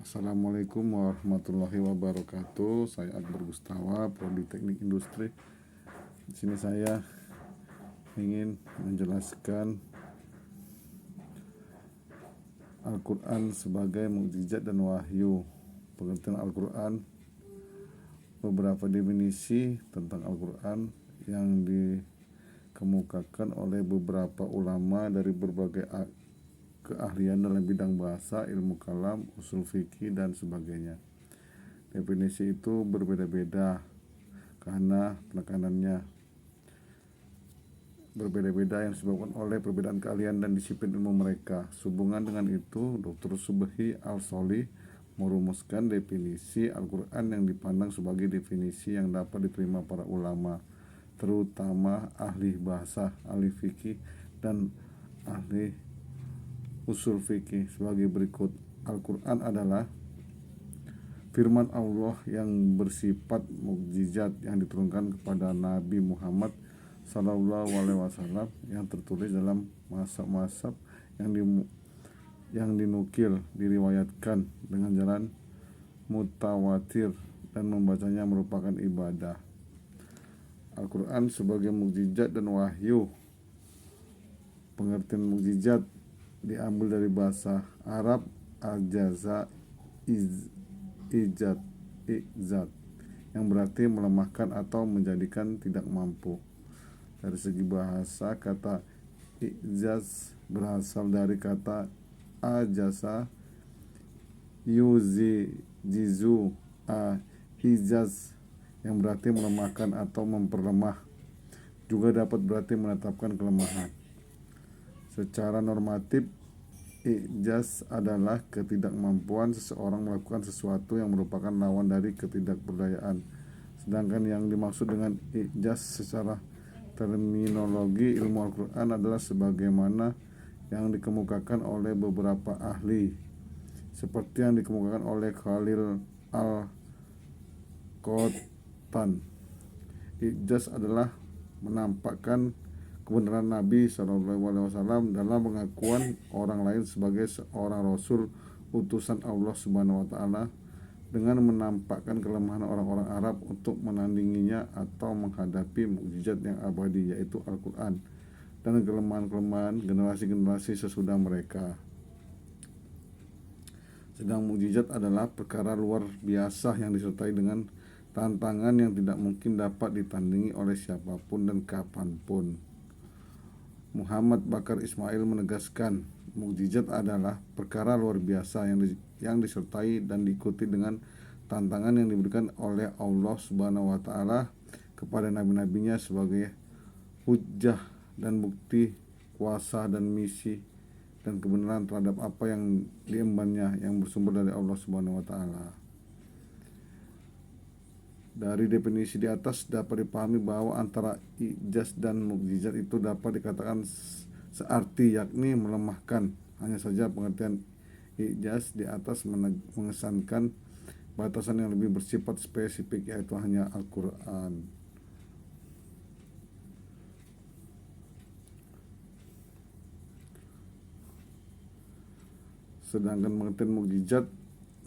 Assalamualaikum warahmatullahi wabarakatuh. Saya Akbar Gustawa, Prodi Teknik Industri. Di sini saya ingin menjelaskan Al-Quran sebagai mukjizat dan wahyu. Pengertian Al-Quran, beberapa definisi tentang Al-Quran yang dikemukakan oleh beberapa ulama dari berbagai keahlian dalam bidang bahasa, ilmu kalam, usul fikih, dan sebagainya. Definisi itu berbeda-beda karena penekanannya berbeda-beda yang disebabkan oleh perbedaan keahlian dan disiplin ilmu mereka. Sehubungan dengan itu, Dr. Subhi Al-Solih merumuskan definisi Al-Quran yang dipandang sebagai definisi yang dapat diterima para ulama, terutama ahli bahasa, ahli fikih, dan ahli usul fikih sebagai berikut. Al-Quran adalah firman Allah yang bersifat mukjizat yang diturunkan kepada Nabi Muhammad Sallallahu Alaihi Wasallam, yang tertulis dalam mashaf-mashaf yang dinukil, diriwayatkan dengan jalan mutawatir, dan membacanya merupakan ibadah. Al-Quran sebagai mukjizat dan wahyu. Pengertian mukjizat diambil dari bahasa Arab ajaza ijad yang berarti melemahkan atau menjadikan tidak mampu. Dari segi bahasa, kata ijaz berasal dari kata ajasa jizu ijaz yang berarti melemahkan atau memperlemah. Juga dapat berarti menetapkan kelemahan. Secara normatif, ijaz adalah ketidakmampuan seseorang melakukan sesuatu yang merupakan lawan dari ketidakberdayaan. Sedangkan yang dimaksud dengan ijaz secara terminologi ilmu Al-Quran adalah sebagaimana yang dikemukakan oleh beberapa ahli, seperti yang dikemukakan oleh Khalil Al-Qattan. Ijaz adalah menampakkan kebenaran Nabi SAW dalam pengakuan orang lain sebagai seorang Rasul utusan Allah Subhanahu Wa Taala, dengan menampakkan kelemahan orang-orang Arab untuk menandinginya atau menghadapi mukjizat yang abadi, yaitu Al-Quran, dan kelemahan-kelemahan generasi-generasi sesudah mereka. Sedang mukjizat adalah perkara luar biasa yang disertai dengan tantangan yang tidak mungkin dapat ditandingi oleh siapapun dan kapanpun. Muhammad Bakar Ismail menegaskan, mukjizat adalah perkara luar biasa yang disertai dan diikuti dengan tantangan yang diberikan oleh Allah Subhanahu wa Ta'ala kepada nabi-nabinya sebagai hujjah dan bukti kuasa dan misi dan kebenaran terhadap apa yang diembannya yang bersumber dari Allah Subhanahu wa Ta'ala. Dari definisi di atas dapat dipahami bahwa antara ijaz dan mukjizat itu dapat dikatakan searti, yakni melemahkan. Hanya saja pengertian ijaz di atas mengesankan batasan yang lebih bersifat spesifik, yaitu hanya Al-Quran. Sedangkan pengertian mukjizat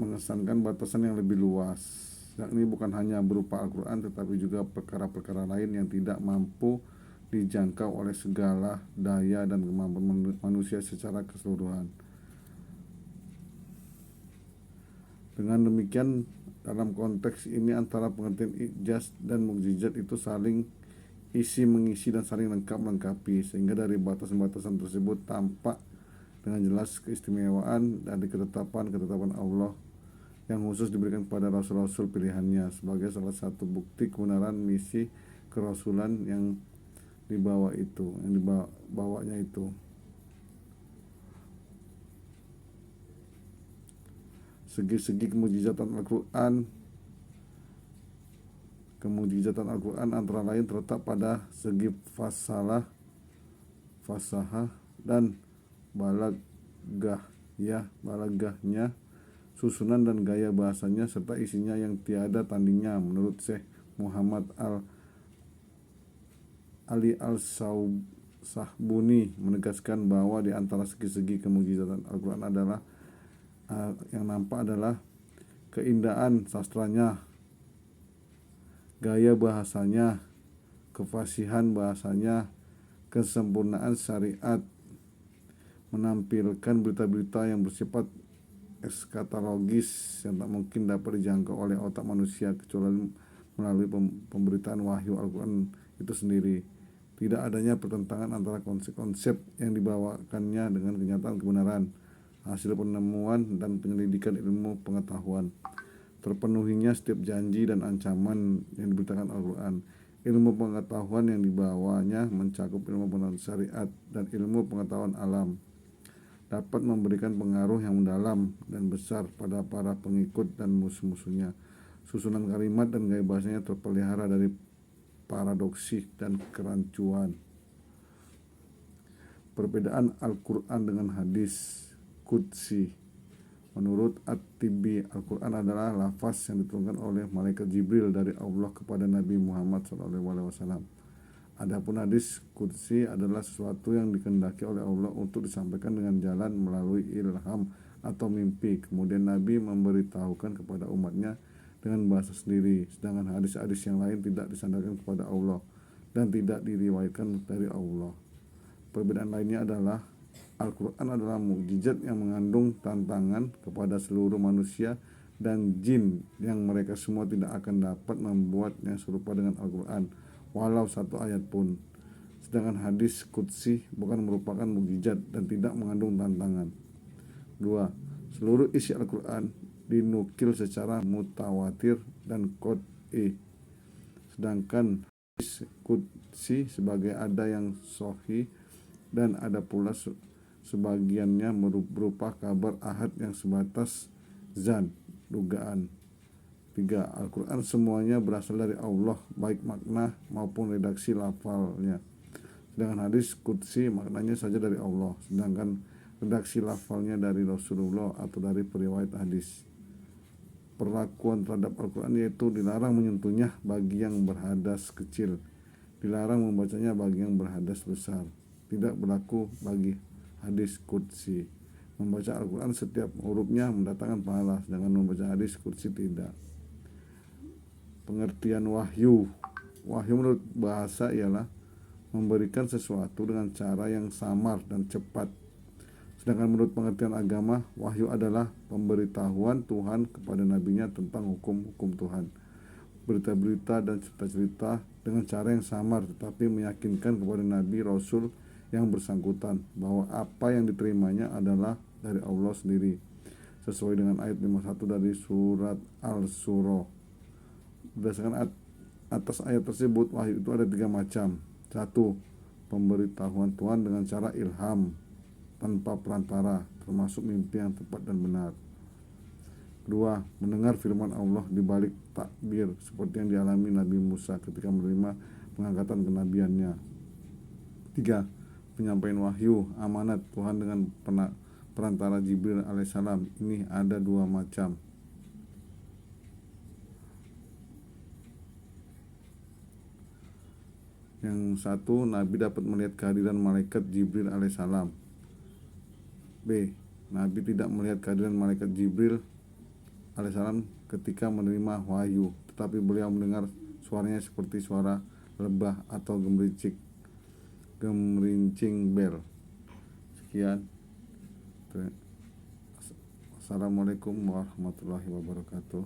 mengesankan batasan yang lebih luas, yakni bukan hanya berupa Al-Quran tetapi juga perkara-perkara lain yang tidak mampu dijangkau oleh segala daya dan kemampuan manusia secara keseluruhan. Dengan demikian, dalam konteks ini antara pengertian ijaz dan mukjizat itu saling isi mengisi dan saling lengkap melengkapi, sehingga dari batasan-batasan tersebut tampak dengan jelas keistimewaan dari ketetapan Allah yang khusus diberikan kepada rasul-rasul pilihannya sebagai salah satu bukti kebenaran misi kerasulan yang dibawanya itu. Segi-segi kemujizatan Al-Quran antara lain terletak pada segi fasahah dan balagahnya, susunan dan gaya bahasanya, serta isinya yang tiada tandingnya. Menurut Syekh Muhammad Ali Al-Sahbuni menegaskan bahwa di antara segi-segi kemujizatan Al-Quran adalah Yang nampak adalah keindahan sastranya, gaya bahasanya, kefasihan bahasanya, kesempurnaan syariat, menampilkan berita-berita yang bersifat eskatologis yang tak mungkin dapat dijangkau oleh otak manusia kecuali melalui pemberitaan wahyu Al-Quran itu sendiri. Tidak adanya pertentangan antara konsep-konsep yang dibawakannya dengan kenyataan kebenaran, hasil penemuan dan penyelidikan ilmu pengetahuan. Terpenuhinya setiap janji dan ancaman yang diberitakan Al-Quran. Ilmu pengetahuan yang dibawanya mencakup ilmu pengetahuan syariat dan ilmu pengetahuan alam, dapat memberikan pengaruh yang mendalam dan besar pada para pengikut dan musuh-musuhnya. Susunan kalimat dan gaya bahasanya terpelihara dari paradoksi dan kerancuan. Perbedaan Al-Quran dengan hadis qudsi. Menurut At-Tibi, Al-Quran adalah lafaz yang diturunkan oleh malaikat Jibril dari Allah kepada Nabi Muhammad SAW. Adapun hadis qudsi adalah sesuatu yang dikehendaki oleh Allah untuk disampaikan dengan jalan melalui ilham atau mimpi. Kemudian Nabi memberitahukan kepada umatnya dengan bahasa sendiri. Sedangkan hadis-hadis yang lain tidak disandarkan kepada Allah dan tidak diriwayatkan dari Allah. Perbedaan lainnya adalah Al-Quran adalah mukjizat yang mengandung tantangan kepada seluruh manusia dan jin yang mereka semua tidak akan dapat membuatnya serupa dengan Al-Quran walau satu ayat pun. Sedangkan hadis qudsi bukan merupakan mukjizat dan tidak mengandung tantangan. 2. Seluruh isi Al-Quran dinukil secara mutawatir dan qot'i. Sedangkan hadis qudsi sebagai ada yang sahih dan ada pula sebagiannya berupa kabar ahad yang sebatas zan, dugaan. 3. Al-Quran semuanya berasal dari Allah, baik makna maupun redaksi lafalnya. Sedangkan hadis qudsi maknanya saja dari Allah, sedangkan redaksi lafalnya dari Rasulullah atau dari periwayat hadis. Perlakuan terhadap Al-Quran yaitu dilarang menyentuhnya bagi yang berhadas kecil, dilarang membacanya bagi yang berhadas besar. Tidak berlaku bagi hadis qudsi. Membaca Al-Quran setiap hurufnya mendatangkan pahala, sedangkan membaca hadis qudsi tidak. Pengertian wahyu. Wahyu menurut bahasa ialah memberikan sesuatu dengan cara yang samar dan cepat. Sedangkan menurut pengertian agama, wahyu adalah pemberitahuan Tuhan kepada nabinya tentang hukum-hukum Tuhan, berita-berita dan cerita-cerita dengan cara yang samar tetapi meyakinkan kepada nabi rasul yang bersangkutan bahwa apa yang diterimanya adalah dari Allah sendiri, sesuai dengan ayat 51 dari surat Al-Surah. Berdasarkan atas ayat tersebut, wahyu itu ada 3 macam. 1. Pemberitahuan Tuhan dengan cara ilham tanpa perantara, termasuk mimpi yang tepat dan benar. 2. Mendengar firman Allah di balik takbir, seperti yang dialami Nabi Musa ketika menerima pengangkatan kenabiannya. 3. Penyampaian wahyu, amanat Tuhan dengan perantara Jibril alaihissalam. Ini ada 2 macam. Yang satu, Nabi dapat melihat kehadiran malaikat Jibril alaihissalam. B. Nabi tidak melihat kehadiran malaikat Jibril alaihissalam ketika menerima wahyu, tetapi beliau mendengar suaranya seperti suara lebah atau gemerincing bel. Sekian. Assalamualaikum warahmatullahi wabarakatuh.